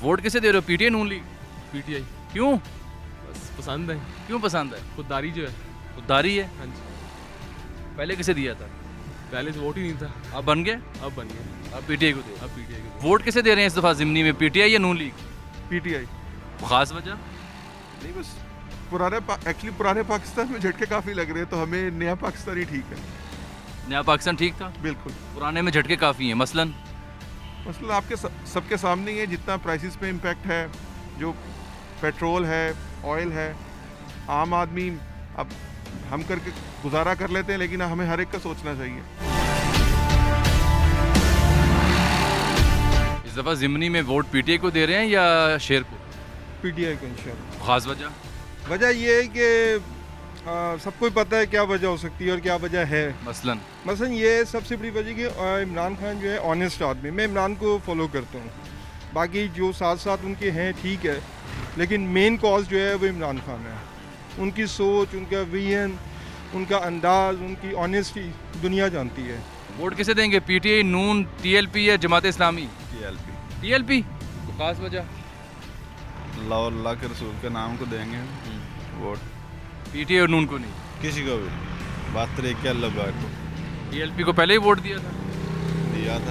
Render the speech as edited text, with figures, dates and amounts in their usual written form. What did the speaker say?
Vote किसे दे रहे हो, पीटीआई नून लीग? पीटीआई। क्यों? बस पसंद है, क्यों पसंद है? खुददारी जो है। खुददारी है। हाँ जी। पहले किसे दिया था? पहले से वोट ही नहीं था, अब बन गए, अब बन गया। अब पीटीआई को दे। अब पीटीआई को वोट किसे दे रहे हैं इस दफा जिमनी में, पीटीआई या नून लीग? पीटीआई। खास वजह? नहीं बस एक्चुअली पुराने पाकिस्तान में झटके काफ़ी लग रहे हैं, तो हमें नया पाकिस्तान ही ठीक है। नया पाकिस्तान ठीक था, बिल्कुल। पुराने में झटके काफ़ी हैं। मसलन मसला आपके सबके सामने ही है, जितना प्राइसेस पे इम्पैक्ट है, जो पेट्रोल है, ऑयल है, आम आदमी अब हम करके गुजारा कर लेते हैं, लेकिन हमें हर एक का सोचना चाहिए। इस दफा जिमनी में वोट पीटीआई को दे रहे हैं या शेर को? पीटीआई को इंशाल्लाह। खास वजह? वजह ये है कि सबको ही पता है क्या वजह हो सकती है और क्या वजह है। मसलन ये सबसे बड़ी वजह कि इमरान खान जो है ऑनेस्ट आदमी, मैं इमरान को फॉलो करता हूँ, बाकी जो साथ साथ उनके हैं ठीक है, लेकिन मेन कॉज जो है वो इमरान खान है। उनकी सोच, उनका विजन, उनका अंदाज, उनकी ऑनेस्टी दुनिया जानती है। वोट किसे देंगे, पीटीआई, नून, टीएलपी या जमात इस्लामी? टीएलपी। टीएलपी? खास वजह? अल्लाह के रसूल के नाम को देंगे वोट, पीटीआई और नून को नहीं? किसी को भी। बात तरीके अल्लाह बार को टीएलपी को पहले ही वोट दिया था। दिया था।